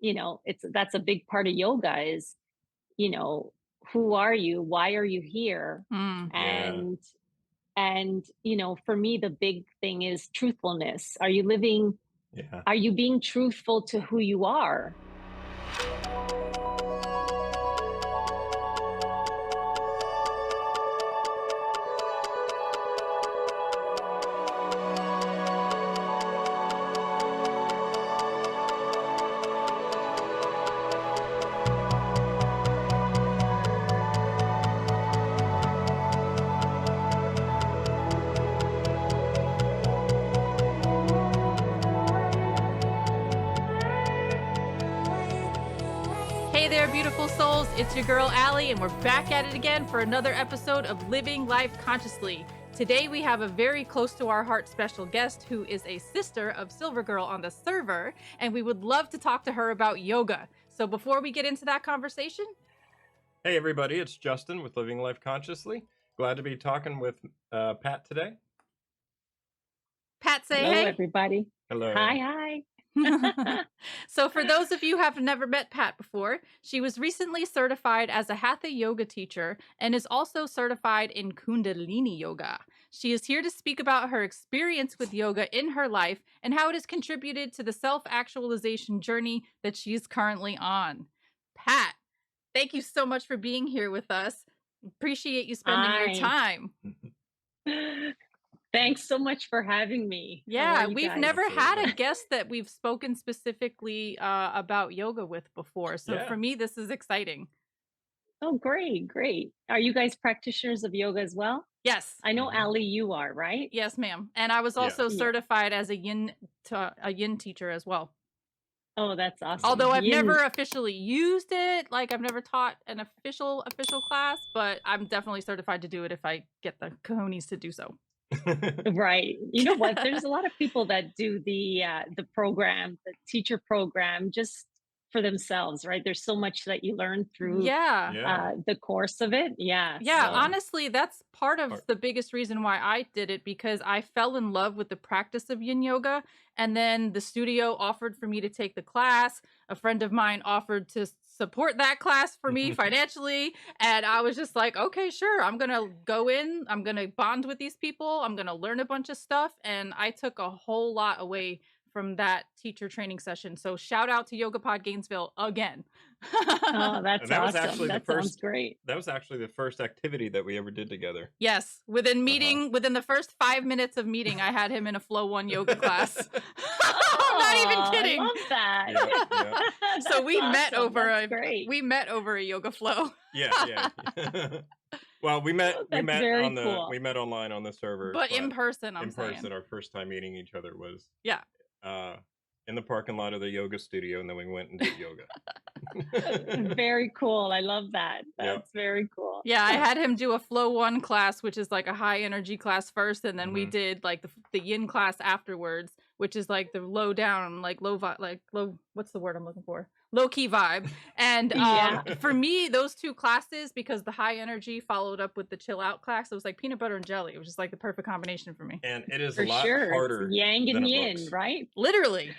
that's a big part of yoga is, you know, who are you? Why are you here? Mm. Yeah. And for me, the big thing is truthfulness. Yeah. Are you being truthful to who you are? Hey there, beautiful souls. It's your girl, Allie, and we're back at it again for another episode of Living Life Consciously. Today, we have a very close to our heart special guest who is a sister of SilverGirl on the server, and we would love to talk to her about yoga. So before we get into that conversation, Hey, everybody. It's Justin with Living Life Consciously. Glad to be talking with Pat today. Pat, say Hello, hey. everybody. Hello. Hi. So for those of you who have never met Pat before, she was recently certified as a Hatha yoga teacher and is also certified in Kundalini yoga. She is here to speak about her experience with yoga in her life and how it has contributed to the self-actualization journey that she is currently on. Pat, thank you so much for being here with us. Appreciate you spending your Hi. time. Thanks so much for having me. How are Yeah, you we've guys? never had a Absolutely. guest that we've spoken specifically about yoga with before. So Yeah. for me, this is exciting. Oh, great. Are you guys practitioners of yoga as well? Yes. I know, Mhm. Allie, you are, right? Yes, ma'am. And I was Yeah. also Yeah. certified as a yin teacher as well. Oh, that's awesome. Although I've Yin. never officially used it, like I've never taught an official class, but I'm definitely certified to do it if I get the cojones to do so. Right. You know what? There's a lot of people that do the program, the teacher program, just for themselves, right? There's so much that you learn through Yeah. Yeah. the course of it. Yeah. Yeah, Yeah. So, honestly, that's part of Or- the biggest reason why I did it because I fell in love with the practice of yin yoga. And then the studio offered for me to take the class. A friend of mine offered to support that class for me financially. And I was just like, okay, sure. I'm going to go in. I'm going to bond with these people. I'm going to learn a bunch of stuff. And I took a whole lot away from that teacher training session. So shout out to Yoga Pod Gainesville again. oh, And that's that was awesome. actually the That sounds first. great. That was actually the first activity that we ever did together. Yes, Uh-huh. within the first 5 minutes of meeting, I had him in a Flow One yoga class. I'm not even Oh, I kidding. love that. Yeah. Yeah. So That's awesome. That's great. we met over a yoga flow. Yeah. Well, we met Oh, that's very cool. we met online on the server, But in but person, I'm in saying. person, our first time meeting each other was Yeah. uh, in the parking lot of the yoga studio, and then we went and did yoga. Very cool. I love that. Yeah. That's very cool. Yeah, I Yeah. had him do a Flow One class, which is like a high energy class first, and then we Mhm. did like the Yin class afterwards, which is like the low down, like low. What's the word I'm looking for? Low key vibe. And Yeah. for me, those two classes, because the high energy followed up with the chill out class, it was like peanut butter and jelly. It was just like the perfect combination for me. And it is a For lot sure. It's harder yang than and it yin, looks. right? Literally.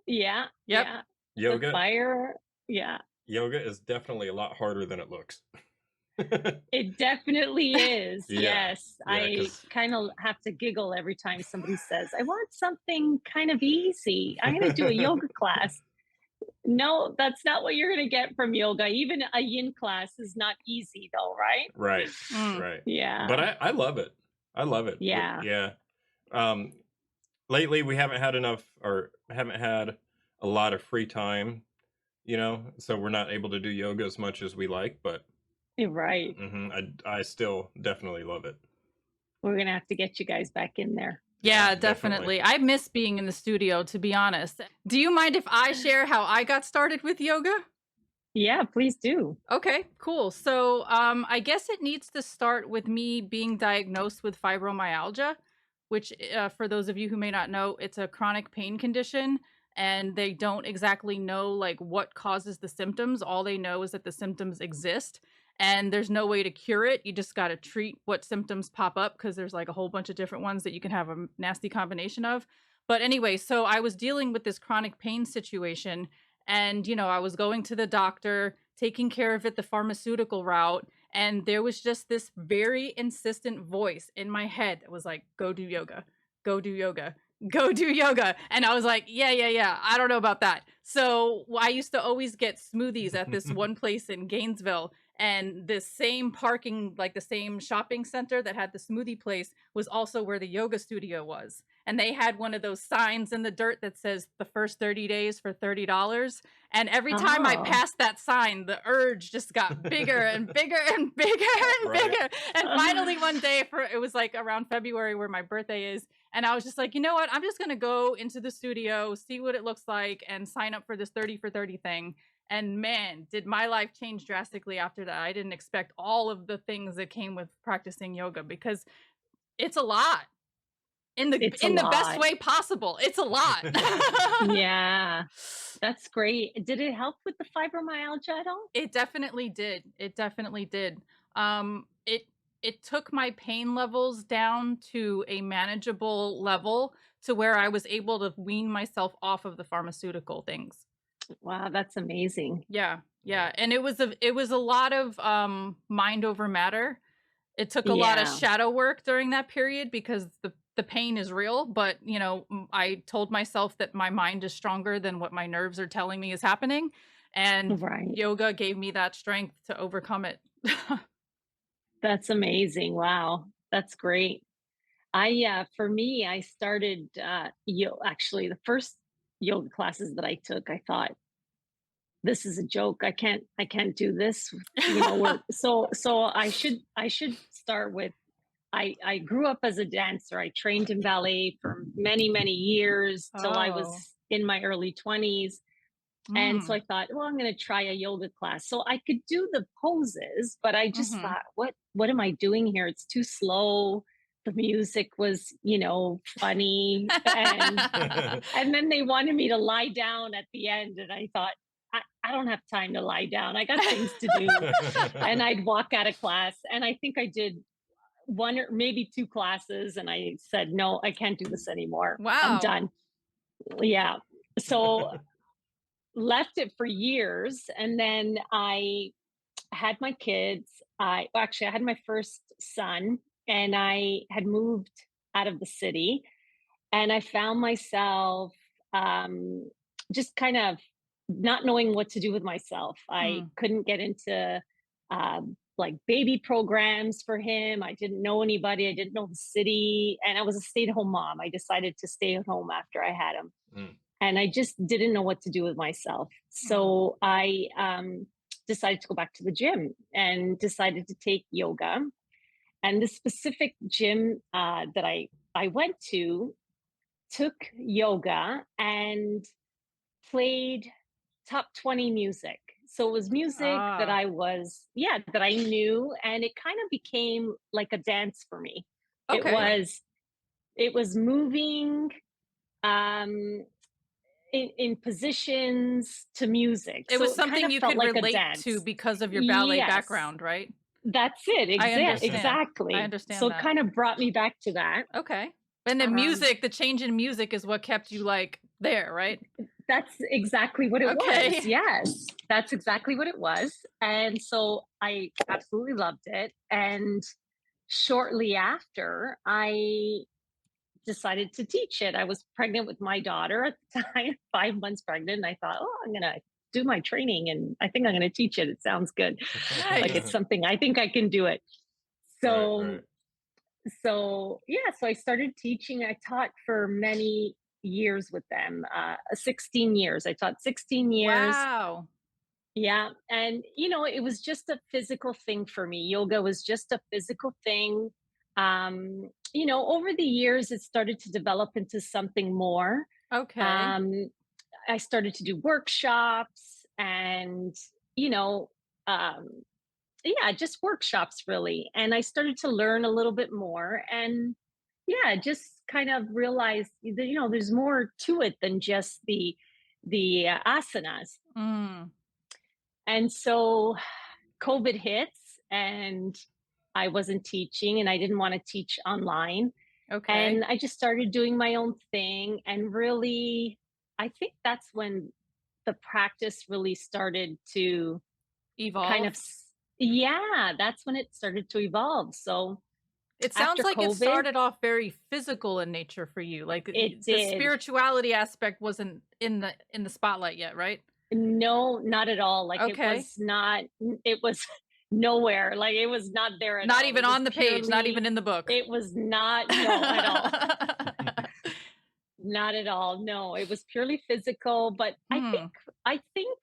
Yeah. Yep. Yeah. The Yoga fire. Yeah. yoga is definitely a lot harder than it looks. It definitely is. Yeah. Yes. Yeah, I because kind of have to giggle every time somebody says, I want something kind of easy. I'm going to do a yoga class. No, that's not what you're going to get from yoga. Even a yin class is not easy, though, right? right, Mm. right. Yeah. But I love it. I love it. Yeah. Yeah. Um, lately we haven't had a lot of free time, so we're not able to do yoga as much as we like, but You're right. I still definitely love it. We're going to have to get you guys back in there. Yeah, Yeah, definitely. I miss being in the studio, to be honest. Do you mind if I share how I got started with yoga? Yeah, please do. Okay, cool. So, I guess it needs to start with me being diagnosed with fibromyalgia, which, for those of you who may not know, it's a chronic pain condition, and they don't exactly know like what causes the symptoms. All they know is that the symptoms exist, and there's no way to cure it. You just got to treat what symptoms pop up because there's like a whole bunch of different ones that you can have a nasty combination of. But anyway, so I was dealing with this chronic pain situation And, I was going to the doctor, taking care of it the pharmaceutical route. And there was just this very insistent voice in my head that was like, go do yoga, go do yoga, go do yoga. And I was like, yeah, yeah, yeah. I don't know about that. So I used to always get smoothies at this one place in Gainesville. And the same parking, like the same shopping center that had the smoothie place, was also where the yoga studio was. And they had one of those signs in the dirt that says the first 30 days for $30. And every time I Oh, passed that sign, the urge just got bigger and bigger and bigger and Right. bigger. And finally, one day, it was like around February where my birthday is. And I was just like, you know what? I'm just going to go into the studio, see what it looks like, and sign up for this 30 for 30 thing. And man, did my life change drastically after that. I didn't expect all of the things that came with practicing yoga because it's a lot in the it's a in the best lot. way possible. It's a lot. Yeah, that's great. Did it help with the fibromyalgia at all? It definitely did. It definitely did. It took my pain levels down to a manageable level to where I was able to wean myself off of the pharmaceutical things. Wow, that's amazing. Yeah. Yeah. Yeah. And it was a lot of mind over matter. It took a lot of Yeah, shadow work during that period because the pain is real, but I told myself that my mind is stronger than what my nerves are telling me is happening, and right. yoga gave me that strength to overcome it. That's amazing. Wow, that's great. For me, I started, actually the first yoga classes that I took, I thought, this is a joke. I can't do this. So I should start with, I grew up as a dancer. I trained in ballet for many, many years till I was Oh. in my early 20s. And so Mm. I thought, well, I'm going to try a yoga class. So I could do the poses, but I just Mhm. thought, what am I doing here? It's too slow. The music was, funny, and then they wanted me to lie down at the end, and I thought, I don't have time to lie down. I got things to do. And I'd walk out of class, and I think I did one or maybe two classes, and I said, no, I can't do this anymore. I'm Wow. done. Yeah. So left it for years, and then I had my kids. I had my first son, and I had moved out of the city, and I found myself um, just kind of not knowing what to do with myself. I Mm. couldn't get into like baby programs for him. I didn't know anybody. I didn't know the city, and I was a stay-at-home mom. I decided to stay at home after I had him, Mm. and I just didn't know what to do with myself. Mm. So I decided to go back to the gym and decided to take yoga. And the specific gym that I went to took yoga and played top 20 music. So it was music that Ah. I was, yeah, that I knew, and it kind of became like a dance for me. It Okay. Right. was it was moving um in positions to music. It So was it kind something of you felt could like a relate to dance. because of your ballet Yes, background, right? that's it. I understand. I Exactly. So understand it that. kind of brought me back to that. Okay. And Um, the change in music is what kept you like there, right? that's exactly what it was. Okay. Yes, that's exactly what it was. And so I absolutely loved it. And shortly after, I decided to teach it. I was pregnant with my daughter at the time, 5 months pregnant. And I thought, oh, I'm going to do my training and I think I'm going to teach it. It sounds good. Like it's Nice. something I think I can do it. Right, So right. so I started teaching. I taught for many years with them, 16 years. I taught 16 years. Wow. Yeah. And, it was just a physical thing for me. Yoga was just a physical thing. Over the years, it started to develop into something more. Okay. Um, I started to do workshops and, you know, um, yeah, just workshops really. And I started to learn a little bit more. And yeah, just kind of realized that, there's more to it than just the asanas. Mm. And so COVID hits, and I wasn't teaching, and I didn't want to teach online. Okay. And I just started doing my own thing. And really, I think that's when the practice really started to kind Evolve. of, yeah, that's when it started to evolve. So It sounds after like it COVID, started off very physical in nature for you. Like it the did. spirituality aspect wasn't in the spotlight yet, right? No, not at all. Like it Okay. was not, it was nowhere. Like it was not there at Not all. even It was on the page, not purely, even in the book. it was not, no, at all. Not at all. No, it was purely physical. But Hmm. I think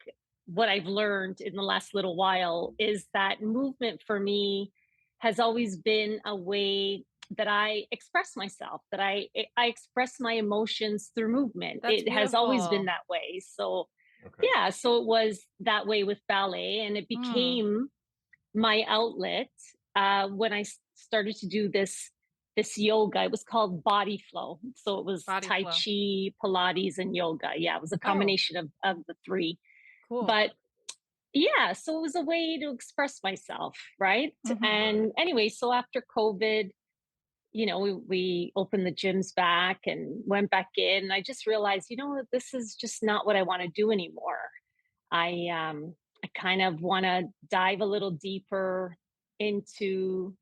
what I've learned in the last little while is that movement for me has always been a way that I express myself, that I express my emotions through movement. That's It has always been beautiful. that way. So Okay. yeah, so it was that way with ballet, and it Mm. became my outlet when I started to do this yoga. It was called body flow. So it was Body Tai flow. Chi, Pilates, and yoga. Yeah, it was a Oh, combination of the three. cool. But yeah, so it was a way to express myself, right? Hmm. Right. And anyway, so after COVID, we opened the gyms back and went back in. I just realized, this is just not what I want to do anymore. I kind of want to dive a little deeper into,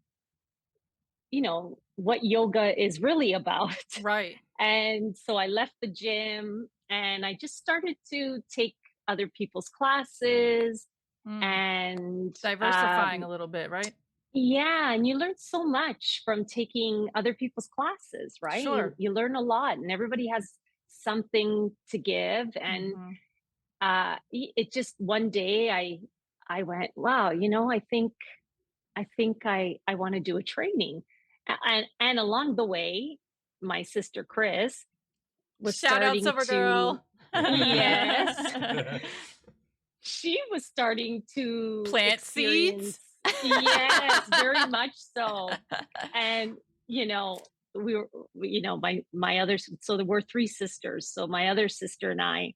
what yoga is really about. Right. And so I left the gym and I just started to take other people's Mm. classes. Mm. And Diversifying a little bit, right? yeah, and you learn so much from taking other people's classes, right? You Sure. you learn a lot, and everybody has something to give. And Hmm. it just one day I went, wow, I think I want to do a training. And along the way, my sister Chris was Shout out starting SilverGirl. to, yes, she was starting to Plant experience, seeds. yes, very much so. And you know we were my other, so there were three sisters, so my other sister and I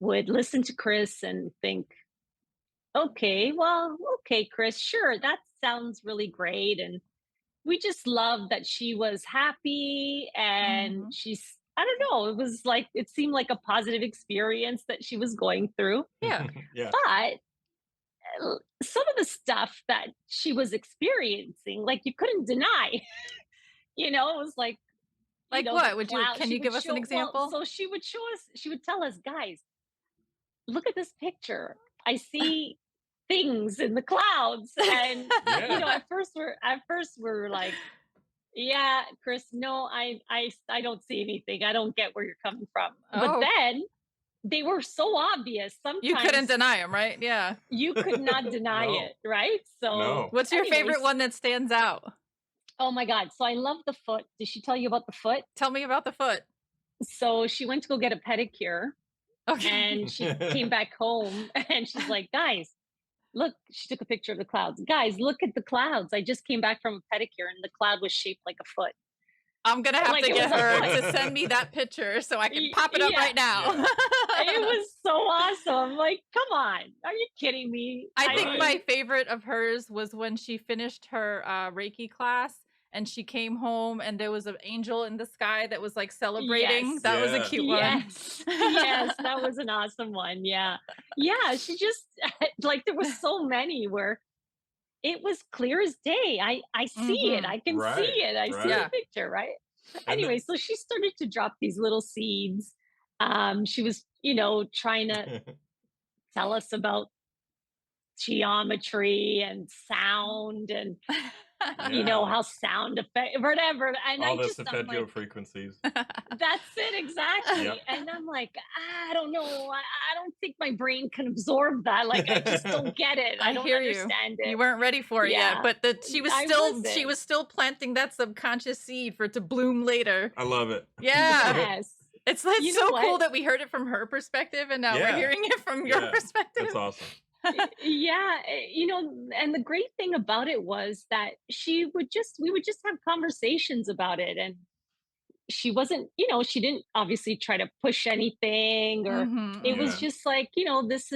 would listen to Chris and think, okay, well, okay, Chris, sure, that sounds really great. And we just loved that she was happy, and Hmm. she's, I don't know, it was like, it seemed like a positive experience that she was going through. Yeah. Yeah. But some of the stuff that she was experiencing, like, you couldn't deny. It was like, Like the what? cloud. Can She you would give us an show, well, example? so she would show us, she would tell us, guys, look at this picture. I see things in the clouds. And Yeah. at first we're like, yeah, Chris, no, I don't see anything. I don't get where you're coming from. But Oh, then they were so obvious. you couldn't Sometimes deny them, right? Yeah. you could not deny No. it, right? So No. What's your favorite anyways, one that stands out? oh my God. So I love the foot. Did she tell you about the foot? Tell me about the foot. So she went to go get a pedicure, Okay. and she came back home and she's like, guys, look, she took a picture of the clouds. Guys, look at the clouds. I just came back from a pedicure and the cloud was shaped like a foot. I'm gonna have Like to it was get a her foot. to send me that picture so I can pop it up Yeah, right now. Yeah. it was so awesome. Like, come on. Are you kidding me? I I think Right. mean, my favorite of hers was when she finished her Reiki class and she came home and there was an angel in the sky that was like celebrating. yes. That was a Yeah. cute one. Yes. Yes, that was an awesome one. Yeah. Yeah, she just like, there was so many where it was clear as day. I see it. Hmm. I can see Right. it. I see the Yeah. Right. picture, right? And Anyway, so she started to drop these little seeds. She was, trying to tell us about geometry and sound, and yeah. how sound effect, whatever. And All the I'm solfeggio like, frequencies. that's it exactly. Yep. And I'm like, I don't know. I don't think my brain can absorb that. Like, I just don't get it. I I don't hear you. understand You it. weren't ready for it yet, Yeah, but she was I she wasn't. was still planting that subconscious seed for it to bloom later. I love it. Yeah. Yes. It's You know so cool what? that we heard it from her perspective and now we're Yeah. hearing it from your Yeah. perspective. That's awesome. Yeah, and the great thing about it was that we would just have conversations about it. And she wasn't, she didn't obviously try to push anything, or it was Yeah. Hmm. just like, this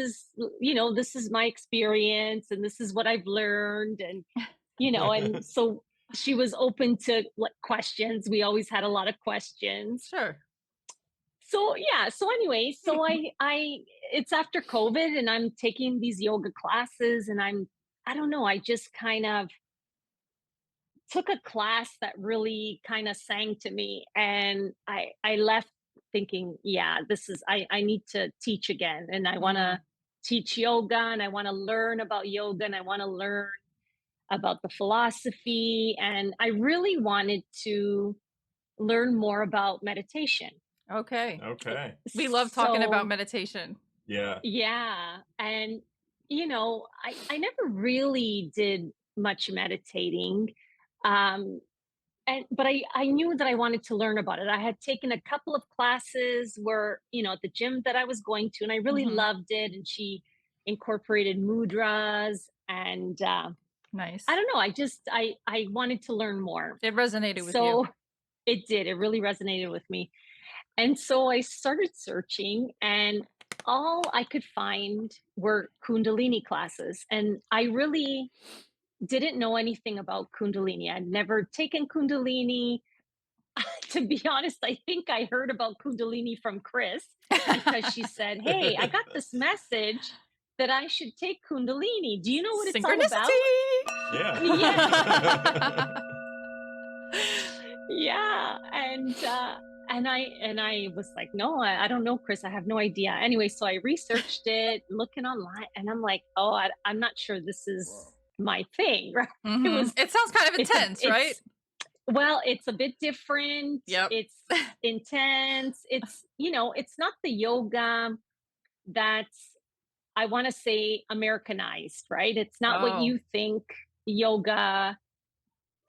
is my experience and this is what I've learned. And so she was open to, like, questions. We always had a lot of questions. Sure. So yeah, so anyway, so I it's after COVID and I'm taking these yoga classes and I don't know, I just kind of took a class that really kind of sang to me and I left thinking, yeah, this is I need to teach again and I want Mm, to teach yoga and I want to learn about yoga and I want to learn about the philosophy and I really wanted to learn more about meditation. okay. Okay. We love talking about So, meditation. Yeah. yeah, and I never really did much meditating. Um and but I knew that I wanted to learn about it. I had taken a couple of classes where, at the gym that I was going to and I really Hmm. loved it and she incorporated mudras and I Nice. don't know, I wanted to learn more. It resonated with you. So it did. It really resonated with me. And so I started searching, and all I could find were Kundalini classes. And I really didn't know anything about Kundalini. I'd never taken Kundalini. To be honest, I think I heard about Kundalini from Chris because she said, "Hey, I got this message that I should take Kundalini. Do you know what it's all about?" Yeah. Yeah. Yeah, and I was like, "No, I don't know, Chris. I have no idea." Anyway, so I researched it, looking online, and I'm like, "Oh, I'm not sure this is my thing." Right? It Hmm. was, It sounds kind of intense, right? it's well, it's a bit different. Yep. It's intense. It's not the yoga that's I want to say Americanized, right? It's not what Oh. you think yoga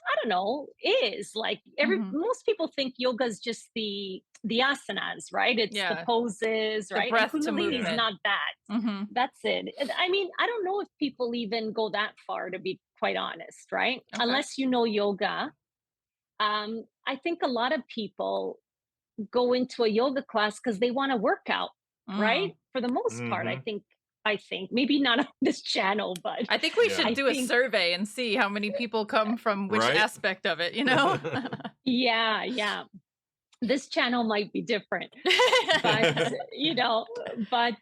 I don't know, is like Hmm. most people think yoga is just the asanas, right? It's the Yeah. poses, The right? And breath to Kundalini is Yeah. movement. not that. Hmm. That's it. And I mean, I don't know if people even go that far to be quite honest, right? Okay. Unless you know yoga. I think a lot of people go into a yoga class because they want to work out, right? Mm. For the most part, Mm-hmm. I think maybe not on this channel, but I think we should Yeah. I do a think survey and see how many people come from which Right? aspect of it, you know? yeah, yeah. This channel might be different but you know but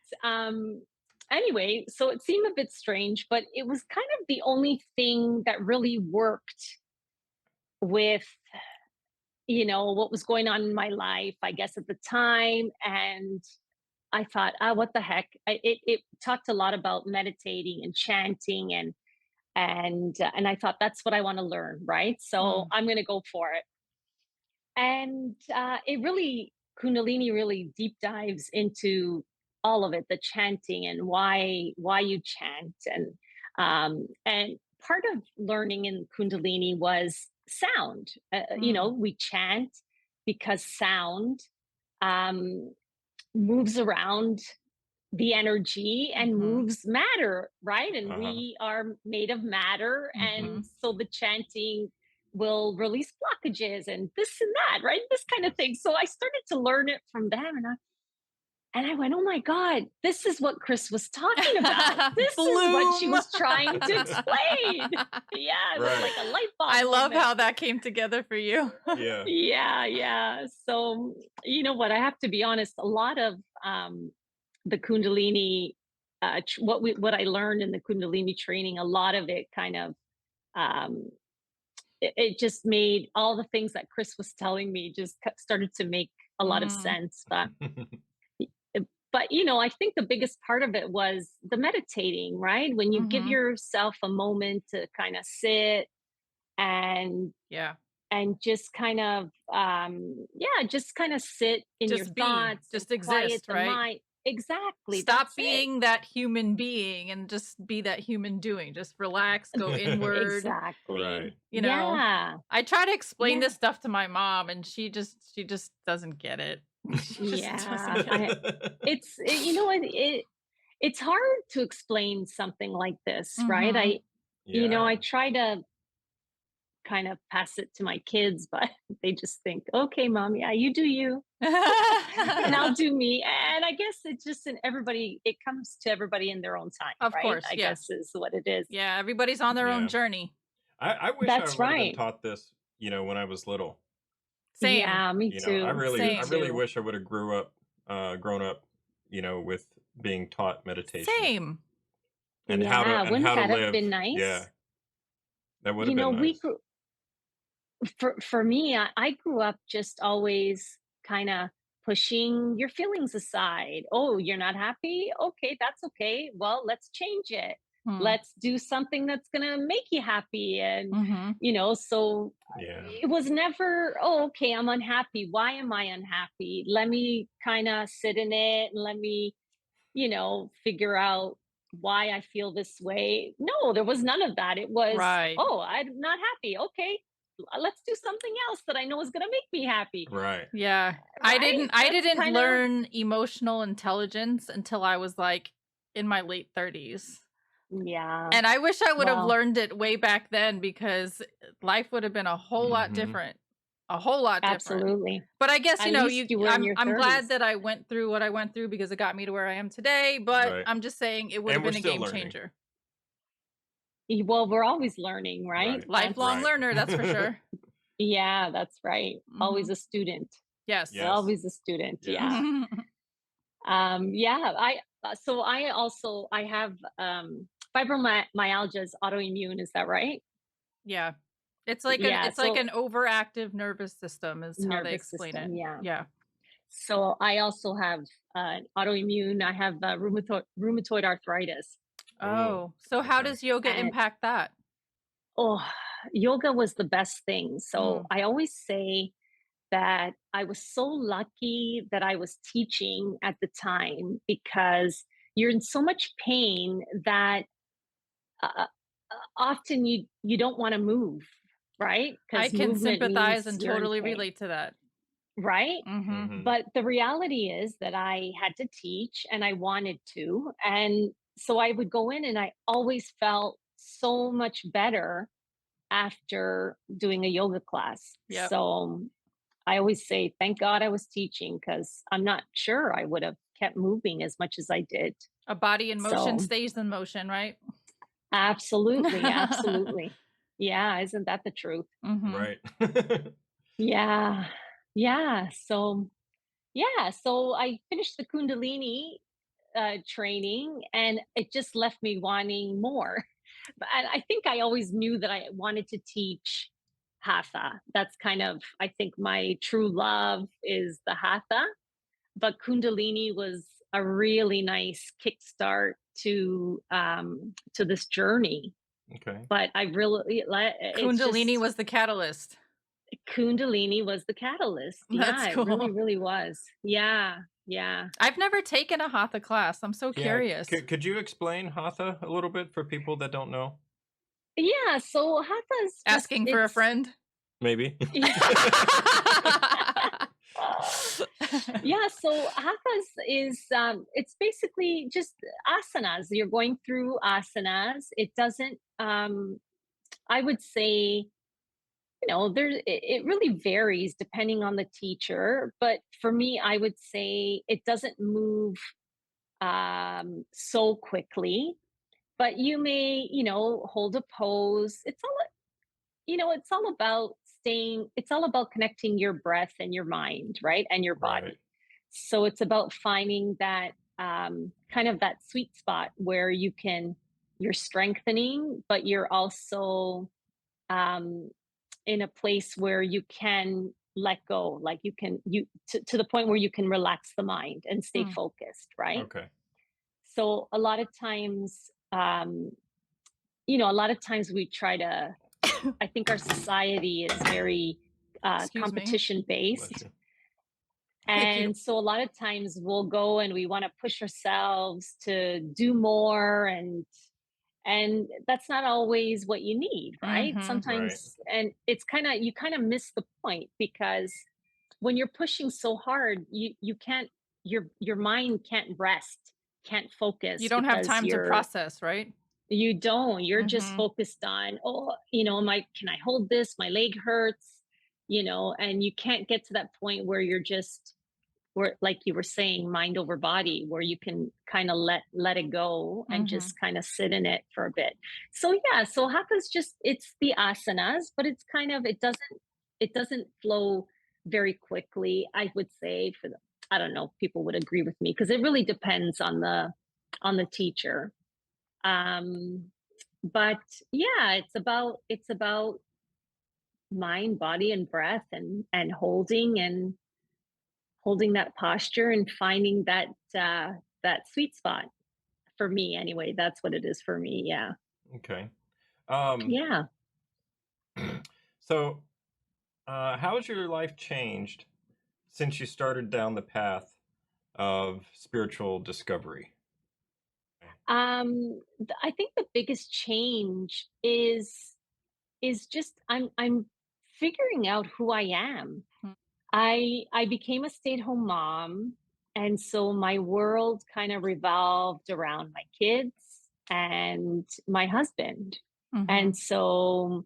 anyway, so it seemed a bit strange but it was kind of the only thing that really worked with what was going on in my life, I guess, at the time. And I thought, what the heck. It talked a lot about meditating and chanting and I thought that's what I want to learn, right? So Mm, I'm going to go for it. And it really, Kundalini really deep dives into all of it, the chanting and why you chant, and part of learning in Kundalini was sound. mm, We chant because sound um, moves around the energy and mhm, moves matter, right? And Uh-huh. we are made of matter. And mhm. so the chanting will release blockages and this and that, right? This kind of thing. So I started to learn it from them and I went, oh my God, this is what Chris was talking about. This is what she Bloom. was trying to explain. Yeah, it was Right. like a light bulb I love moment. how that came together for you. Yeah. Yeah, yeah. So, you know what? I have to be honest. A lot of the Kundalini, what I learned in the Kundalini training, a lot of it kind of um, it just made all the things that Chris was telling me just started to make a lot of Mm, sense. But I think the biggest part of it was the meditating, right? When you give mhm. yourself a moment to kind of sit and Yeah. just kind of yeah, just kind of sit in your Just be, thoughts and just quiet exist, the right? mind. Exactly, Stop that's it. being that human being and just be that human doing. Just relax, go inward, Right. Exactly. you know. Yeah. I try to explain Yeah. this stuff to my mom and she just doesn't get it. She just doesn't Yeah. get it. It's hard to explain something like this, right? Mhm. I Yeah. try to kind of pass it to my kids, but they just think, okay, mom, yeah, you do you. And I'll do me. And I guess it's just it comes to everybody in their own time, Of right? course, I yeah. guess is what it is. Yeah, everybody's on their own Yeah. journey. I wish I That's would have been right. taught this, when I was little. Same. Yeah, me I too. really Me I Same. really too. wish I would have grew up, grown up, with being taught meditation Same. and Yeah, and wouldn't how to that have live. been Yeah, nice? that would have been We nice. grew for me, I grew up just always kind of pushing your feelings aside. Oh, you're not happy? Okay, that's okay. Well, let's change it. Hmm. Let's do something that's going to make you happy. And, Mm-hmm. so Yeah, it was never, oh, okay, I'm unhappy. Why am I unhappy? Let me kind of sit in it and let me, figure out why I feel this way. No, there was none of that. It was, Right. oh, I'm not happy. Okay, let's do something else that I know is going to make me happy. right. Yeah. Right? I That's didn't kind of, learn emotional intelligence until I was like in my late 30s. yeah. And I wish I would have Well, learned it way back then because life would have been a whole lot Hmm. different. A whole lot different. absolutely. But I guess, At least you were in your I'm glad 30s. that I went through what I went through because it got me to where I am today, but Right. I'm just saying it would have And we're been a still game learning. changer. Well, we're always learning, right? Right. Lifelong Right. learner, that's for sure. Yeah, that's right. Always Mhm. a student. Yes. Yes. Always a student. Yes. Yeah. Yeah, so I have fibromyalgia is autoimmune, is that right? Yeah. Yeah, It's like so an overactive nervous system is how they nervous explain it. system, yeah. Yeah. So I also have autoimmune. I have rheumatoid arthritis. Oh, Oh, so how okay. does yoga And impact that? oh, yoga was the best thing. So Mm. I always say that I was so lucky that I was teaching at the time because you're in so much pain that often you don't want to move, right? I Because can movement means sympathize and you're in totally pain, relate to that. right? Mhm. Hmm. But the reality is that I had to teach and I wanted to. And so I would go in and I always felt so much better after doing a yoga class. Yep. So I always say, thank God I was teaching because I'm not sure I would have kept moving as much as I did. A body in motion So stays in motion, right? absolutely, absolutely. Yeah, isn't that the truth? Mhm. Right. Yeah. Yeah. So I finished the Kundalini training and it just left me wanting more. And I think I always knew that I wanted to teach Hatha. That's kind of, I think my true love is the Hatha, but Kundalini was a really nice kickstart to this journey. Okay. But I really, it's Kundalini just was the catalyst. Kundalini was the catalyst. That's Yeah, it really, cool. really was. Yeah, yeah. I've never taken a hatha class. I'm so Yeah. curious. Could you explain Hatha a little bit for people that don't know? Yeah, so Hatha is just Asking for a it's Maybe. friend. yeah, so Hatha is it's basically just asanas. You're going through asanas. It doesn't I would say, it really varies depending on the teacher, but for me I would say it doesn't move so quickly, but you may, hold a pose. It's all about it's all about connecting your breath and your mind, right? And your Right. body. So it's about finding that kind of that sweet spot where you're strengthening, but you're also um, in a place where you can let go, like to the point where you can relax the mind and stay Hmm. focused, right? Okay. So a lot of times we try to, I think our society is very Excuse me. competition Bless based. you. Thank you. And so a lot of times we'll go and we want to push ourselves to do more, and that's not always what you need, right? Mhm. Right. Sometimes, and it's you kind of miss the point because when you're pushing so hard, you can't, your mind can't rest, can't You focus don't have because time to process, right? you're just Mhm. focused on, oh, can I hold this? My leg hurts, and you can't get to that point where you're just, where, like you were saying, mind over body, where you can kind of let it go and Mhm. just kind of sit in it for a bit. So yeah, so hatha's just, it's the asanas, but it's kind of, it doesn't flow very quickly, I would say, for the I don't know if people would agree with me because it really depends on the teacher. Um, but yeah, it's about mind, body, and breath, and holding that posture and finding that sweet spot. For me, anyway, that's what it is for me. Yeah, Okay. Um, yeah. so, how has your life changed since you started down the path of spiritual discovery? I think the biggest change is just I'm figuring out who I am. Mm, I became a stay-at-home mom, and so my world kind of revolved around my kids and my husband. And mhm, so,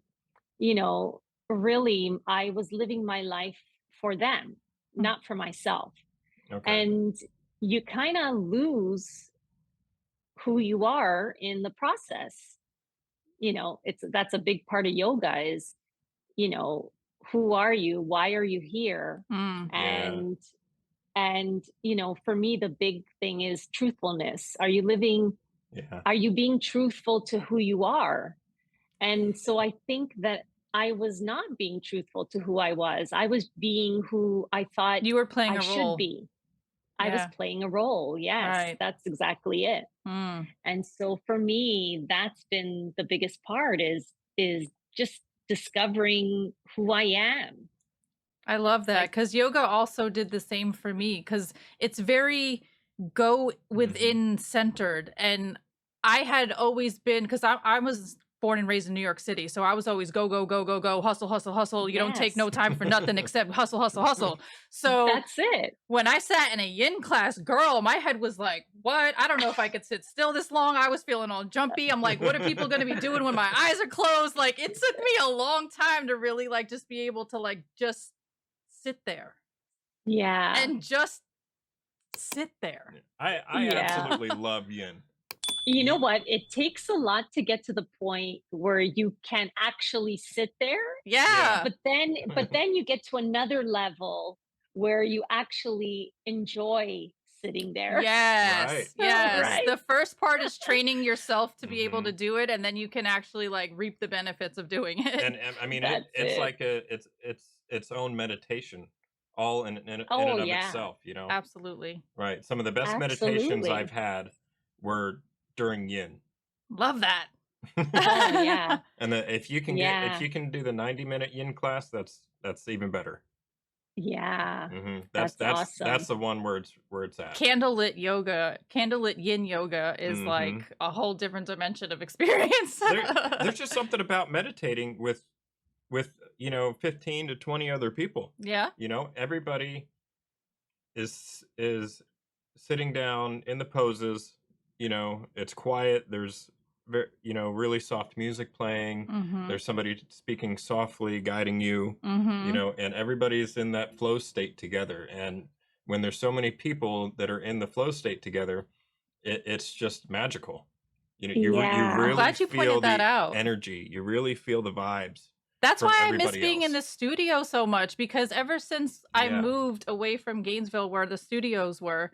you know, really I was living my life for them, mm. not for myself. Okay. And you kind of lose who you are in the process. It's that's a big part of yoga is, you know, who are you? Why are you here? Mm. Yeah. And for me the big thing is truthfulness. Yeah. Are you being truthful to who you are? And so I think that I was not being truthful to who I was being who I thought You were playing I a should role. be. I was Yeah. playing a role. Yes, Right. that's exactly it. Mm. And so for me that's been the biggest part is just discovering who I am. I love that Like, because yoga also did the same for me because it's very go Hmm. within centered. And I had always been, because I was born and raised in New York City. So I was always go, go, go, go, go, hustle, hustle, hustle. You don't take yes, no time for nothing except hustle, hustle, hustle. So that's it. when I sat in a yin class, girl, my head was like, what? I don't know if I could sit still this long. I was feeling all jumpy. I'm like, what are people going to be doing when my eyes are closed? Like, it took me a long time to really like just be able to like just sit there Yeah. and just sit there. I Yeah. absolutely love yin. You know Ye- what? It takes a lot to get to the point where you can actually sit there, Yeah. Yeah. but then you get to another level where you actually enjoy sitting there. Right. Yes. Yes. Right. Right? The first part is training yourself to be able Hmm. to do it, and then you can actually like reap the benefits of doing it. And I mean, That's it's it. like it's its own meditation, all in Oh and of yeah. itself. You know. Absolutely. Right. Some of the best meditations I've Absolutely. had were during yin. Love that. Oh yeah. And if Yeah. you can do the 90-minute yin class, that's even better. Yeah. That's That's that's awesome. the one where it's at. Candlelit yoga, candlelit yin yoga is Hmm. like a whole different dimension of experience. There's just something about meditating with 15 to 20 other people. Yeah. Everybody is sitting down in the poses. It's quiet. There's really soft music playing. Mhm. There's somebody speaking softly, guiding you. Mhm. And everybody's in that flow state together. And when there's so many people that are in the flow state together, it's just magical. You I'm Yeah. really glad you feel pointed that the out. energy. You really feel the vibes That's from why I miss everybody being in else. the studio so much because ever since I Yeah. moved away from Gainesville where the studios were,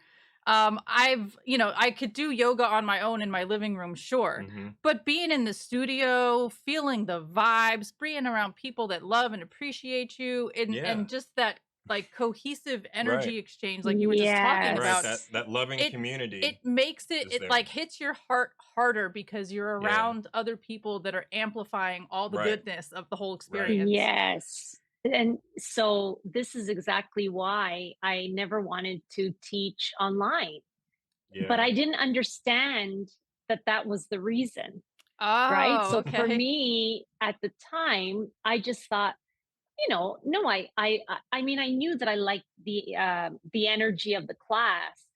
I could do yoga on my own in my living room, sure. Hmm. But being in the studio, feeling the vibes, being around people that love and appreciate you, and Yeah. just that like cohesive Right. energy exchange, like you were just talking Right. about, Yes. That loving it community it makes it is it there. like hits your heart harder because you're Yeah. around other people that are amplifying all the Right. goodness of the whole Right. experience. Yes. And so this is exactly why I never wanted to teach online, but Yeah. I didn't understand that that was the reason, right? Oh, So for okay. me at the time, I just thought, no, I mean, I knew that I liked the energy of the class,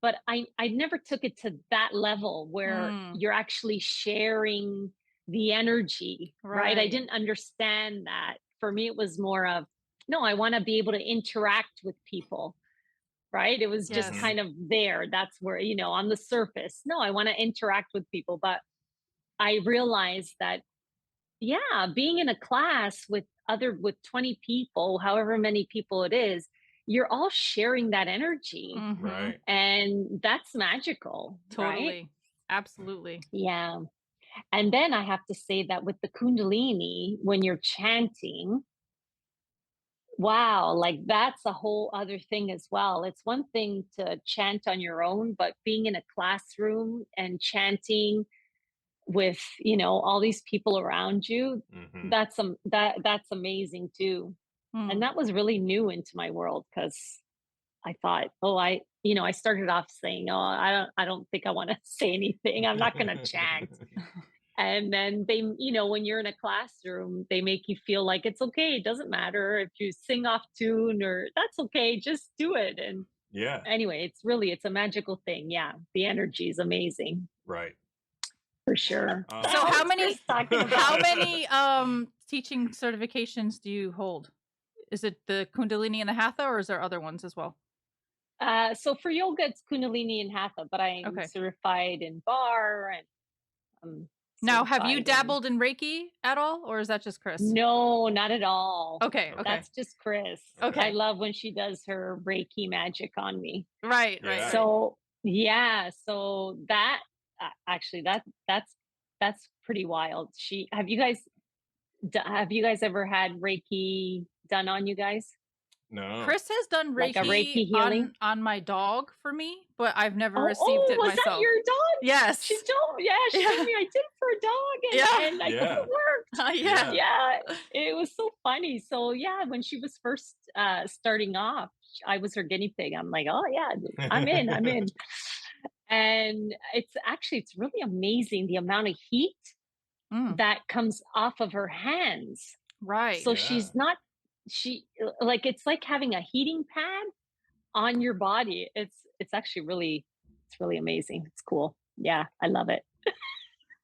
but I never took it to that level where Mm, you're actually sharing the energy, right? I right. didn't understand that. For me, it was more of, no, I want to be able to interact with people, right? It was just Hmm. Yes. kind of there. That's where, on the surface, no, I want to interact with people. But I realized that, yeah, being in a class with 20 people, however many people it is, you're all sharing that energy, Mm-hmm. Right. and that's magical, right? Totally. Absolutely. Yeah. And then I have to say that with the Kundalini, when you're chanting, wow, like that's a whole other thing as well. It's one thing to chant on your own, but being in a classroom and chanting with, all these people around you, Hmm. that's amazing too. And Mm. that was really new into my world because I thought, oh, I started off saying, oh, I don't think I want to say anything. I'm not going to chant. And then when you're in a classroom, they make you feel like it's okay. It doesn't matter if you sing off tune or that's okay. Just do it. And Yeah. anyway, it's a magical thing. Yeah. The energy is amazing Right. for sure. So What how was Chris many talking how about? many teaching certifications do you hold? Is it the Kundalini and the Hatha, or is there other ones as well? So for yoga, it's Kundalini and Hatha, but I'm Okay. certified in bar and I'm Now, have you certified in. dabbled in Reiki at all, or is that just Chris? No, not at all. Okay, Okay. okay. That's just Chris. Okay. I Okay. love when she does her Reiki magic on me. Right, right, Yeah. right. So yeah, so that actually that's pretty wild. Have you guys ever had Reiki done on you guys? No. Chris has done Like a Reiki Reiki healing? on my dog for me, but I've never Oh, received oh, it was that myself. your dog? Yes. She told Yeah. me I did it for a dog Yeah. and I think Yeah. it worked. Yeah. Yeah. Yeah, it was so funny. So yeah, when she was first starting off, I was her guinea pig. I'm like, oh yeah, I'm in. And it's really amazing the amount of heat Mm, that comes off of her hands. right. So Yeah. like it's like having a heating pad on your body. It's really amazing. It's cool. Yeah, I love it.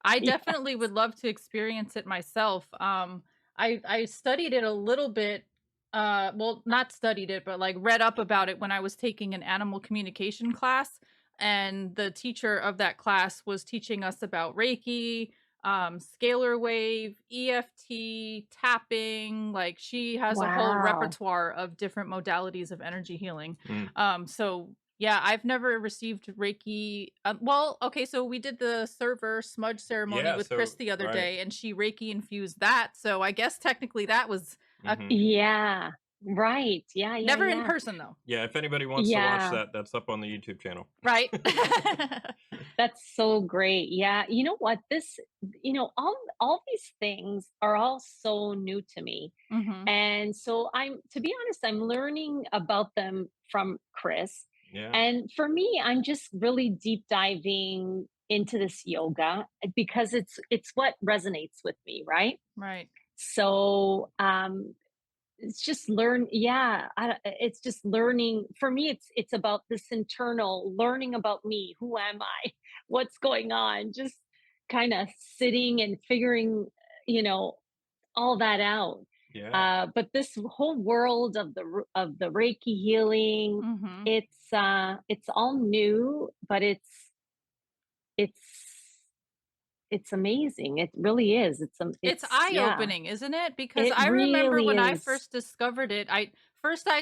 I Yeah. definitely would love to experience it myself. I studied it a little bit. Well, not studied it, but like read up about it when I was taking an animal communication class, and the teacher of that class was teaching us about Reiki, scalar wave, EFT, tapping. Like she has a whole Wow. repertoire of different modalities of energy healing. Mm. So yeah, I've never received Reiki. Well, okay, so we did the server smudge ceremony Yeah. with Chris So the other right. day, and she Reiki infused that. So I guess technically that was a, Hmm. Yeah. Right. Yeah, yeah, never in yeah. person though, Yeah. If anybody wants to watch Yeah. that, that's up on the YouTube channel. right? That's so great. Yeah. You know what? All these things are all so new to me. Hmm. And so to be honest, I'm learning about them from Chris. Yeah. And for me, I'm just really deep diving into this yoga because it's what resonates with me, right? Right. So it's just it's just learning. For me, it's about this internal learning about me. Who am I? What's going on? Just kind of sitting and figuring, you know, all that out. Yeah. But this whole world of the Reiki healing, Hmm. it's all new, but it's it's amazing. It really is. It's It's yeah. eye-opening, isn't it? Because It I remember really when I is. first discovered it, I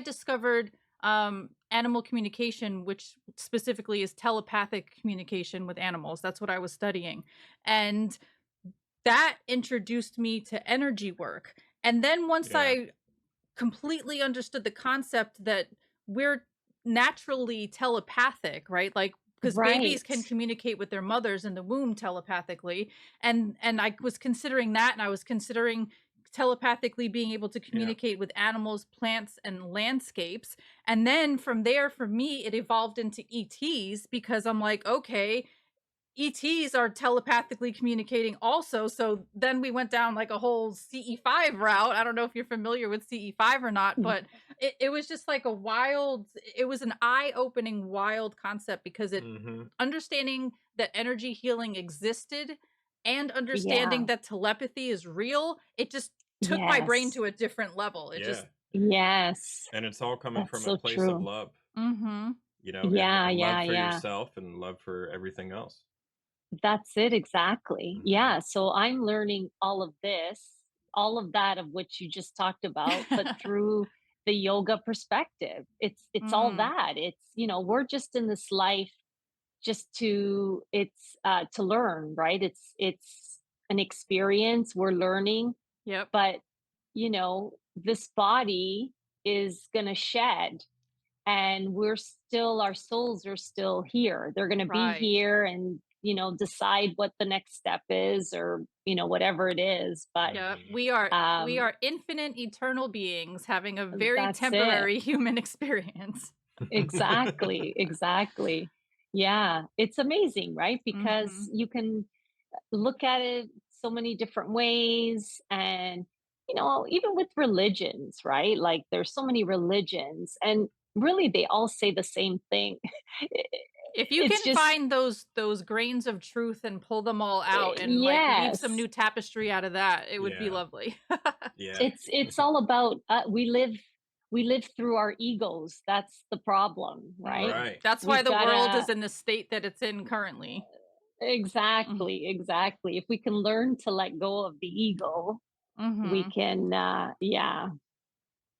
discovered animal communication, which specifically is telepathic communication with animals. That's what I was studying. And that introduced me to energy work. And then once Yeah. I completely understood the concept that we're naturally telepathic, right? Like because babies Right. can communicate with their mothers in the womb telepathically, and I was considering that, and I was considering telepathically being able to Yeah. communicate with animals, plants, and landscapes. And then from there, for me, it evolved into ETs because I'm like, okay, ETs are telepathically communicating also. So then we went down like a whole CE5 route. I don't know if you're familiar with CE5 or not, but it was just like it was an eye-opening, wild concept because it Hmm. understanding that energy healing existed and understanding Yeah. that telepathy is real, it just took my brain Yes. to a different level. It Yeah. just, Yes. And it's all coming That's from a so place of true. love, mm-hmm, and Yeah, love yeah, for yeah. yourself and love for everything else. That's it exactly. Hmm. Yeah, so I'm learning all of that of which you just talked about, but through the yoga perspective. It's all Mm, that. It's, we're just in this life just to learn, right? It's an experience. We're learning, yep. but this body is going to shed, and our souls are still here. They're going to be Right. here and decide what the next step is, or whatever it is. But Yep. Mhm. We um are infinite eternal beings having a very that's it. temporary human experience. Exactly, exactly. Yeah, it's amazing, right? Because Mhm. you can look at it so many different ways. And even with religions, right? Like, there's so many religions, and really they all say the same thing. I- If you it's can just find those grains of truth and pull them all out and like weave some yes, new tapestry out of that, it would be Yeah. lovely. Yeah. it's all about we live through our egos. That's the problem, right? Mm. Right. That's why We've the got world is to in the state that it's in currently. Mm. exactly, exactly. If we can learn to let go of the ego, we Mhm. can yeah,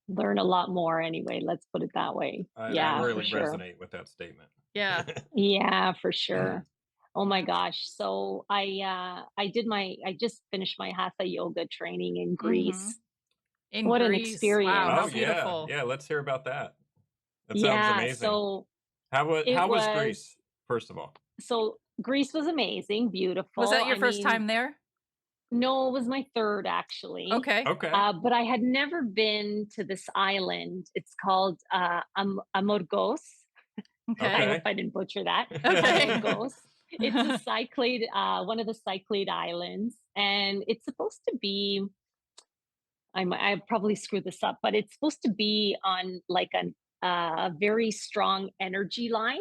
learn a lot more anyway, let's put it that way. I Yeah, for really sure. resonate with that statement. Yeah. Yeah, for sure. Oh my Yes. gosh. So I just finished my Hatha yoga training in Mhm. Greece. In What an Greece. Wow, Oh how experience. yeah. beautiful. Yeah, let's hear about that. That sounds Yeah, amazing. so it How was was Greece, first of all? so Greece was amazing, Was beautiful. that your I first mean, time there? no, it was my third actually. Okay. Okay. But I had never been to this island. It's called Amorgos. I Okay. hope Okay. I didn't butcher that. Okay. Amorgos. It's a Cyclade, one of the Cyclade Islands, and it's supposed to be. I probably screwed this up, but it's supposed to be on like a very strong energy line.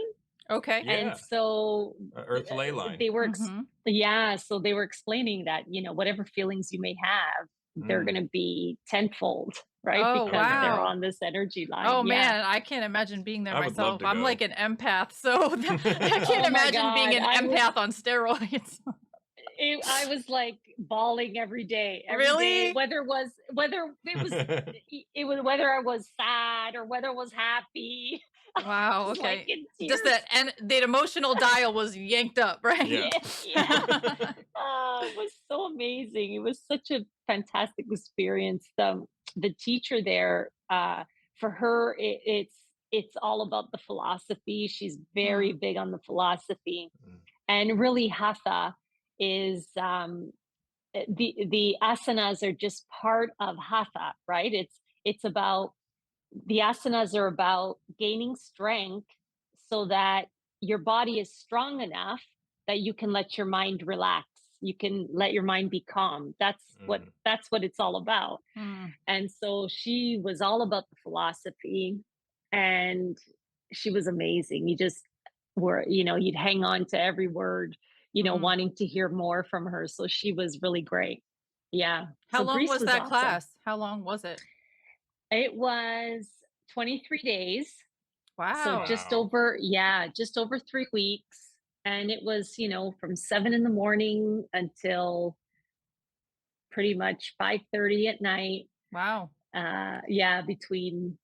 Okay. And Yeah. so Earth ley line. they were, Mhm. yeah, so they were explaining that, whatever feelings you may have, they're going Mm. to be tenfold, right? Oh, Because Okay. they're wow. on this energy line. Oh Yeah. man, I can't imagine being there I would love myself. to I'm like go. an empath, so I can't Oh my imagine being God. an empath on steroids. I was like bawling every day, Really? whether whether I was sad or whether I was happy. I Wow, was like okay. in Just tears. that and the emotional dial was yanked up, right? Yeah. Yeah, yeah. Oh, it was so amazing. It was such a fantastic experience. The teacher there, for her, it's all about the philosophy. She's very Mm, big on the philosophy, Mm. and really, Hatha is the asanas are just part of Hatha, right? It's about the asanas are about gaining strength so that your body is strong enough that you can let your mind relax. You can let your mind be calm. Mm. That's what it's all about. mm, And so she was all about the philosophy, and she was amazing. You just you'd hang on to every word, mm. wanting to hear more from her. So she was really great. Yeah. How So long Greece was was that awesome. class? How long was it? It was 23 days. So Wow. Wow. just over 3 weeks. And it was, from 7 in the morning until pretty much 5:30 at night. Wow. Yeah, between,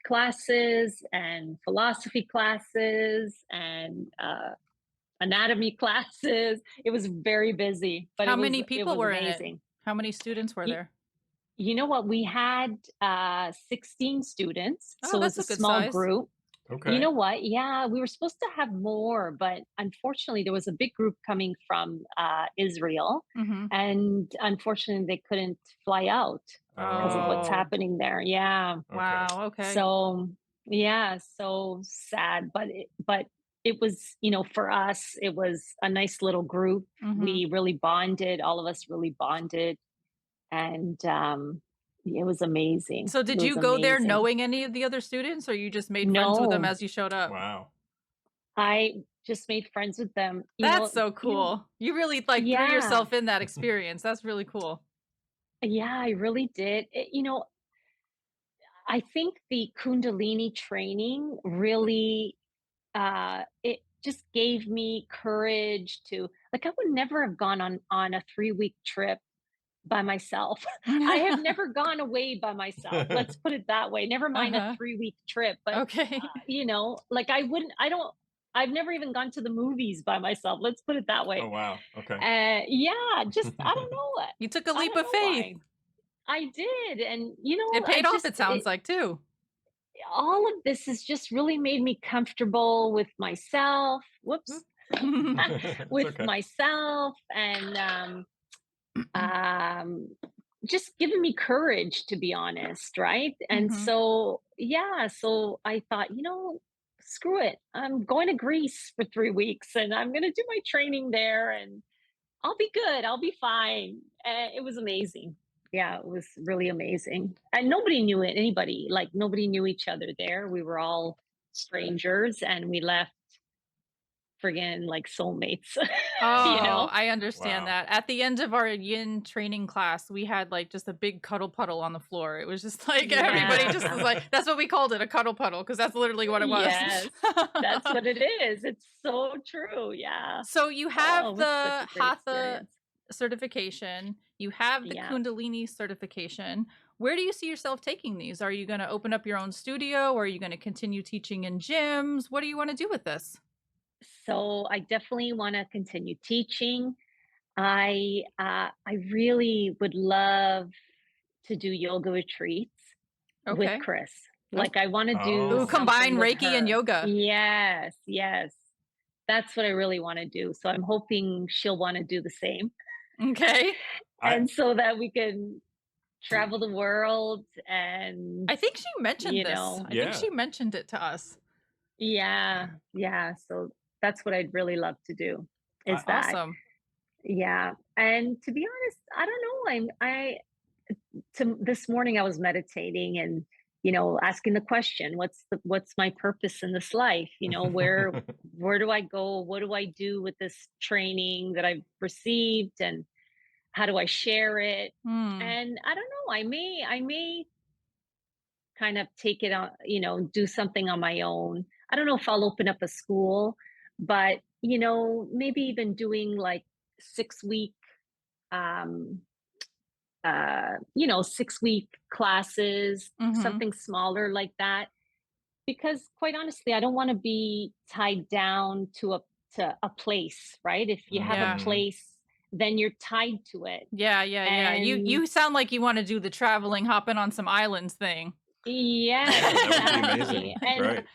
classes and philosophy classes and anatomy classes. It was very busy, but How it was many it people was were in it? amazing. How many students were You, there? you know what? We had 16 students, Oh, so it was that's a a good small size. group. You Okay. know what? Yeah, we were supposed to have more, but unfortunately, there was a big group coming from Israel, Mhm. and unfortunately, they couldn't fly out because of what's Oh, Oh, happening there. Yeah. okay. wow, okay. So, yeah, so sad, but it was, for us, it was a nice little group. Mhm. We really bonded. All of us really bonded, and it was amazing. So It did was you go there amazing. knowing any of the other students or you just made friends with them No, as you showed up? Wow. I just made friends with them. That's so cool. You really like threw Yeah, yourself in that experience. That's really cool. yeah, I really did. I think the Kundalini training really, it just gave me courage to, like, I would never have gone on a 3 week trip by myself. I have never gone away by myself. Let's put it that way. Never mind a Uh-huh. 3-week trip, but Okay. like I've never even gone to the movies by myself. Let's put it that Oh way. wow. Okay. Yeah, just I don't know. You took a I leap don't of know faith. why. I did, and It I paid off, just it sounds like, too. all of this has just really made me comfortable with myself. Oop. Whoops. It's With okay. myself, and um, just giving me courage, to be honest, right? And Mhm. so, yeah, so I thought, screw it. I'm going to Greece for 3 weeks, and I'm going to do my training there, and I'll be good. I'll be fine. It was amazing. Yeah, it was really amazing. And nobody knew it, anybody. Like, nobody knew each other there. We were all strangers, and we left friggin' like soulmates, you Oh, know? I understand Wow. that. At the end of our yin training class, we had like just a big cuddle puddle on the floor. It was just like everybody just was Yeah. like, that's what we called it, a cuddle puddle, because that's literally what it was. Yes, that's what it is. It's so true. Yeah. So you Oh, have it was such the a great Hatha experience. certification, you have the Yeah. Kundalini certification. Where do you see yourself taking these? Are you going to open up your own studio, or are you going to continue teaching in gyms? What do you want to do with this? So I definitely want to continue teaching. I really would love to do yoga retreats with Okay. Chris. Oh, Like, I want to do ooh, Oh. something combine with Reiki and her. yoga. Yes, yes. That's what I really want to do. So I'm hoping she'll want to do the same. Okay. I And so that we can travel the world and, I think she mentioned you this. know, I think yeah. she mentioned it to us. yeah, yeah. So that's what I'd really love to do, I is that. Awesome. Yeah. And to be honest, I don't know. This morning I was meditating and, asking the question, what's my purpose in this life? Where do I go? What do I do with this training that I've received? And how do I share it? Hmm. And I don't know, I may kind of take it on, do something on my own. I don't know if I'll open up a school, but maybe even doing like 6 week, um 6 week classes, Mhm. something smaller like that. Because quite honestly, I don't want to be tied down to a place, right? If you have a Yeah. Mhm. place, then you're tied to it. Yeah, yeah, yeah. You And you sound like you wanna do the traveling, hopping on some islands thing. yes, Yeah, that would be exactly. amazing. And Right.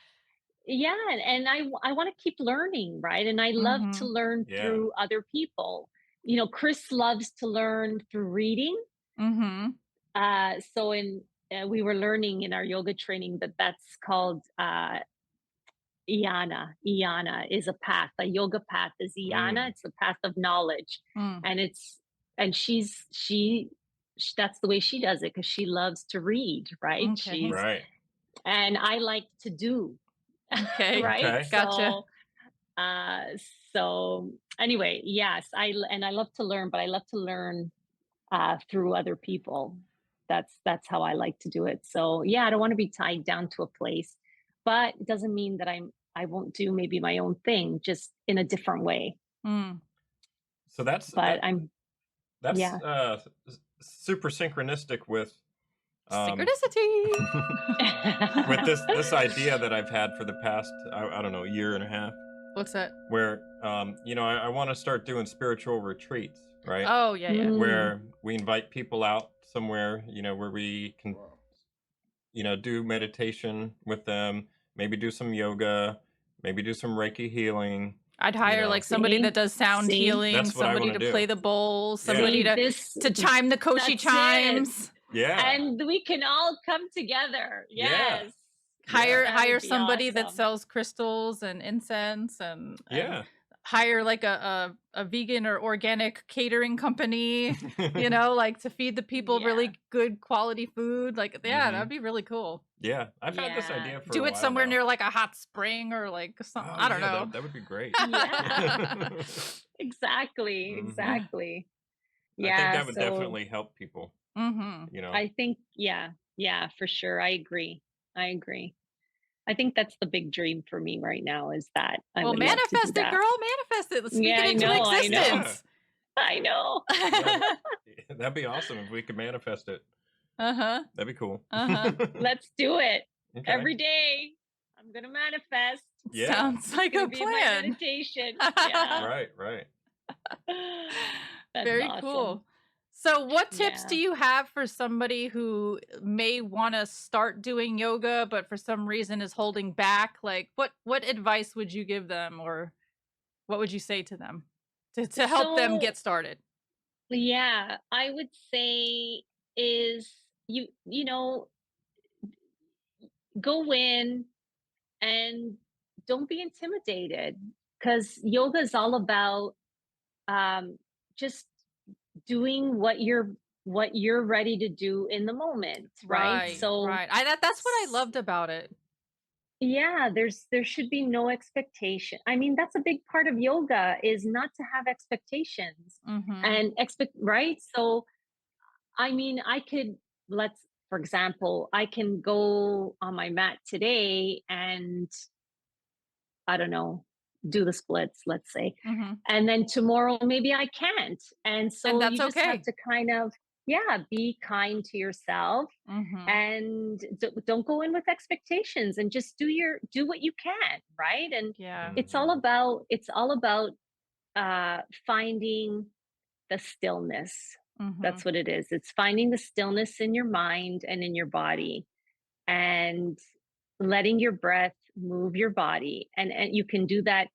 yeah, and I want to keep learning, right? And I love to Mhm. learn Yeah. through other people. Chris loves to learn through reading. Mhm. So we were learning in our yoga training that that's called Iyana. Iyana is a path. A yoga path is Iyana. Mm. It's the path of knowledge, Mm. and that's the way she does it because she loves to read, right? Okay. Right. And I like to do, Okay. right? Okay. Gotcha. Uh, so anyway, yes, and I love to learn, but I love to learn through other people. That's how I like to do it. So yeah, I don't want to be tied down to a place, but it doesn't mean that I won't do maybe my own thing, just in a different way. Mm. So But I'm that's yeah. super synchronistic with um Synchronicity. with this idea that I've had for the past I don't know, year and a half, What's that? where I want to start doing spiritual retreats, right? Oh, yeah, yeah. Mm, Where we invite people out somewhere, where we can do meditation with them, maybe do some yoga, maybe do some Reiki healing, I'd you hire like know. somebody that see, does sound see, healing, That's what I somebody want to to do. play the bowls, Yeah. somebody see. to chime the koshi That's it. chimes. Yeah. And we can all come together. Yeah. Yes, Yeah. that Hire would be somebody that awesome. sells crystals and incense, and Yeah. hire like a vegan or organic catering company, like to feed the people Yeah, really good quality food. Like, yeah, that'd Mhm. be really cool. Yeah. I've had this yeah, idea for a Do it while somewhere now. near like a hot spring or like something. Oh I don't yeah, know. that would be great. yeah. Exactly, Mhm. exactly. I think Yeah, that would so definitely help people, Hmm. you know. I think yeah, for sure. I agree. I agree. I think that's the big dream for me right now, is that I Well, would love to do manifest it, that. girl. Manifest it. Let's speak Yeah, it I into know, I know. Yeah. existence. I know. Yeah. That'd be awesome if we could manifest it. Uh-huh. That'd be cool. Uh-huh. Let's do it. Okay. Every day I'm gonna manifest. Yeah. Sounds like It's a gonna be in my plan. meditation. Yeah. Right, right. That's Very awesome. cool. So what tips do Yeah. you have for somebody who may want to start doing yoga but for some reason is holding back? Like what advice would you give them, or what would you say to them to help them So get started? yeah, I would say is you know, go in and don't be intimidated, because yoga is all about um just doing what you're ready to do in the moment, right? Right, So right. That's what I loved about it. yeah, there should be no expectation. I mean, that's a big part of yoga, is not to have expectations Mhm. and expect, right? So I mean, I could, let's, for example, I can go on my mat today and I don't know, do the splits, let's say. Mhm. And then tomorrow, maybe I can't. And And so that's you just have okay. to kind of, yeah, be kind to yourself, Mhm. and don't go in with expectations, and just do what you can, right? And Yeah. Mhm. it's all about finding the stillness. Mhm. That's what it is. It's finding the stillness in your mind and in your body, and letting your breath move your body. And you can do that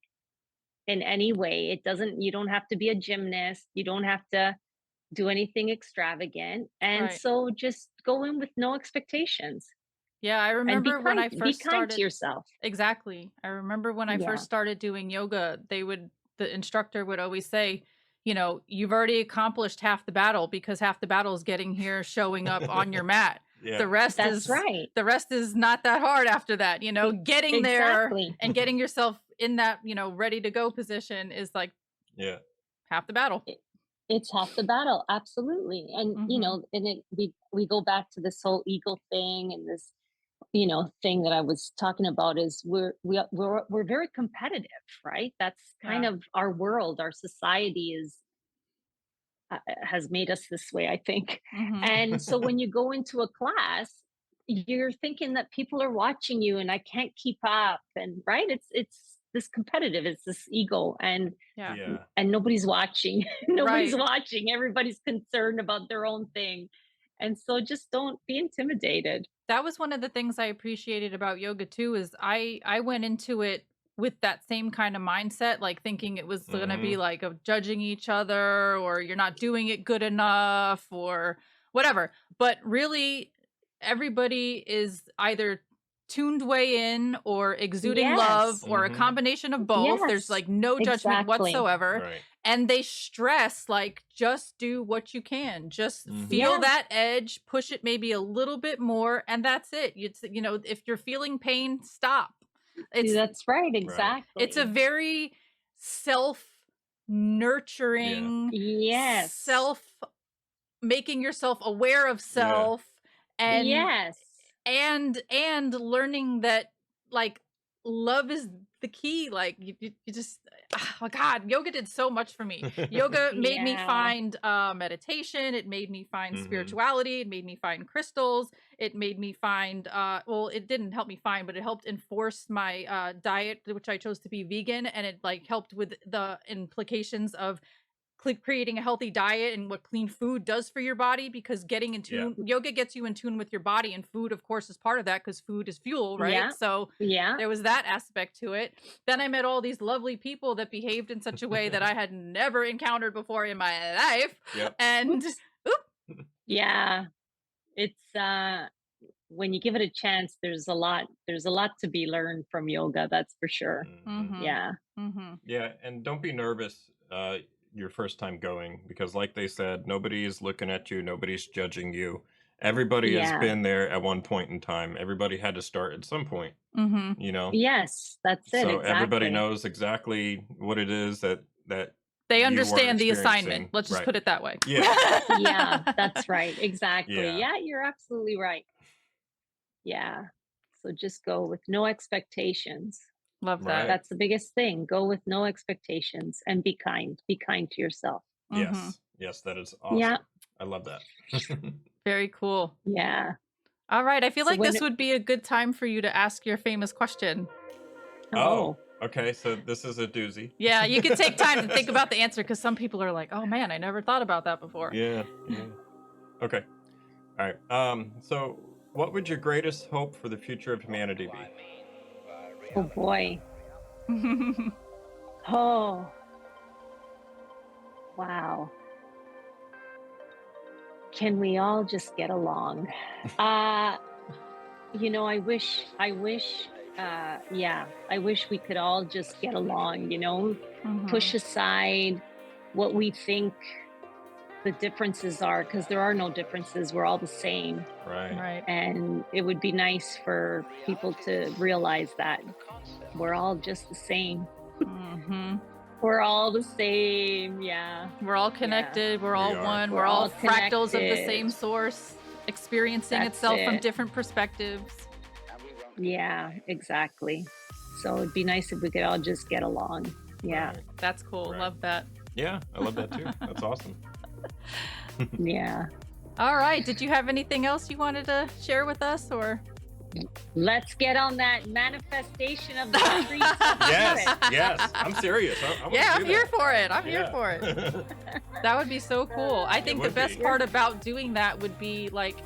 in any way. It doesn't, you don't have to be a gymnast. You don't have to do anything extravagant. And Right. so just go in with no expectations Yeah, I and remember when I be first kind to started. yourself. Exactly. I remember when I Yeah. first started doing yoga, the instructor would always say, you've already accomplished half the battle because half the battle is getting here, showing up on your mat. Yeah. The rest That's is right. the rest is not that hard after that, getting there Exactly. and getting yourself in that, ready to go position is like Yeah. half the battle. It, it's half the battle, absolutely. And Mhm. and we go back to this whole ego thing, and this thing that I was talking about, is we're very competitive, right? That's kind Yeah. of our world. Our society is has made us this way, I think. Mhm. And so when you go into a class, you're thinking that people are watching you and I can't keep up, and right, it's this competitive, it's this ego, Yeah. Yeah. and nobody's watching. Nobody's Right. watching. Everybody's concerned about their own thing. And so just don't be intimidated. That was one of the things I appreciated about yoga too, is I went into it with that same kind of mindset, like thinking it was going to be Mhm. like of judging each other, or you're not doing it good enough or whatever. But really everybody is either tuned way in or exuding love Yes. or a Mhm. combination of both. There's Yes. like no judgment Exactly. whatsoever, Right. and they stress like just do what you can, just Mhm. feel Yeah. that edge, push it maybe a little bit more, and that's it. If you're feeling pain, stop. it's That's right. Right. it's a Exactly. very self Yeah. nurturing, Yes. self making yourself aware of Yeah. self, and Yes. learning that like love is the key. Like you just oh god, yoga did so much for me. Yoga made me Yeah. find meditation, it made me find Mhm. spirituality, it made me find crystals, it made me find well, it didn't help me find, but it helped enforce my diet, which I chose to be vegan, and it like helped with the implications of creating a healthy diet and what clean food does for your body, because getting in Yeah. tune, yoga gets you in tune with your body, and food of course is part of that because food is fuel, right? Yeah. So Yeah. there was that aspect to it. Then I met all these lovely people that behaved in such a way that I had never encountered before in my life, Yep. and Yeah. It's when you give it a chance, there's a lot to be learned from yoga, that's for sure. Mhm. mhm, Yeah. mhm, Yeah, and don't be nervous your first time going, because like they said, nobody is looking at you, nobody's judging you. Everybody has Yeah. been there at one point in time. Everybody had to start at some point, mhm. you know. Yes, that's it, So everybody exactly. knows exactly what it is that They you are understand the assignment, experiencing. let's just Right. put it that way. Yeah. Yeah, that's right. Exactly. Yeah. Yeah, you're absolutely right. Yeah. So just go with no expectations. Love that. Right. That's the biggest thing. Go with no expectations and be kind. Be kind to yourself. Yes. Yes, that is awesome. Yeah. I love that. Very cool. Yeah. All right. I feel So like this would be a good time for you to ask your famous question. Oh, okay. So this is a doozy. Yeah, you can take time to think about the answer because some people are like, oh man, I never thought about that before. Yeah. Okay. All right. So what would your greatest hope for the future of humanity be? Oh boy. Oh. Wow. Can we all just get along? You know, I wish we could all just get along, you know, push aside what we think the differences are, because there are no differences. We're all the same. Right. And it would be nice for people to realize that we're all just the same. We're all the same. Yeah. We're all connected. We're all one. We're all fractals of the same source, experiencing itself from different perspectives. Yeah, exactly. So it'd be nice if we could all just get along. Yeah. Right. That's cool. Right. Love that. Yeah, I love that too. That's awesome. Yeah. All right. Did you have anything else you wanted to share with us, or? Let's get on that manifestation of the retreat. Yes. I'm serious. I'm here for it. I'm here for it. That would be so cool. I think the best part about doing that would be like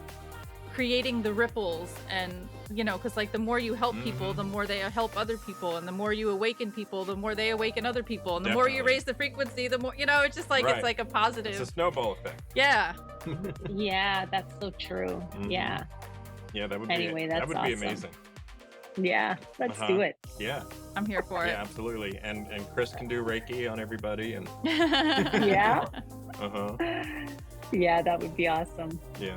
creating the ripples, and you know, because like the more you help people, the more they help other people, and the more you awaken people, the more they awaken other people, and the more you raise the frequency, the more, you know, it's just like it's like a positive. It's a snowball effect. Yeah. Yeah, that's so true. Yeah. Yeah, that would Anyway, be that's that would be amazing. Yeah, let's do it. Yeah. I'm here for it. Yeah, absolutely. And Chris can do Reiki on everybody, and Yeah. Yeah, that would be awesome. Yeah.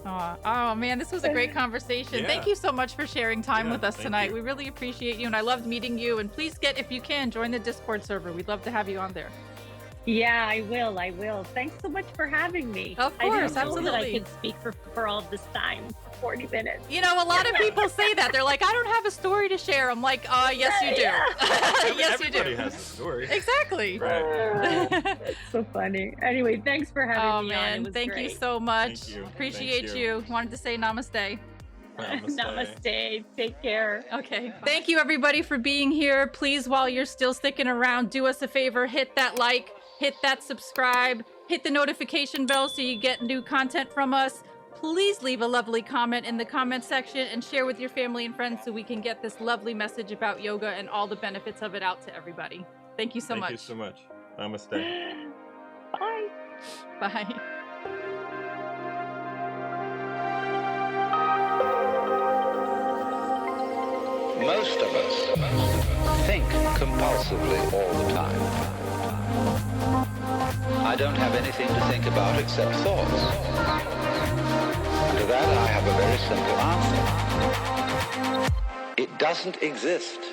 Oh man, this was a great conversation. Thank you so much for sharing time with us tonight. We really appreciate you, and I loved meeting you. And please if you can, join the Discord server. We'd love to have you on there. Yeah, I will. Thanks so much for having me. Of course, I didn't know that I absolutely. could speak for all this time, for 40 minutes. You know, a lot of people say that. They're like, I don't have a story to share. I'm like, yes, you do. Yes, you do. Everybody has a story. Exactly. Right. It's so funny. Anyway, thanks for having me on. It was thank great. you so much. Thank you. Appreciate Thank you. Wanted to say namaste. Namaste. Take care. Okay. Thank you, everybody, for being here. Please, while you're still sticking around, do us a favor, hit that like, hit that subscribe, hit the notification bell so you get new content from us. Please leave a lovely comment in the comment section and share with your family and friends so we can get this lovely message about yoga and all the benefits of it out to everybody. Thank you so much. Thank you so much. Namaste. Bye. Bye. Most of us think compulsively all the time. I don't have anything to think about except thoughts. To that I have a very simple answer. It doesn't exist.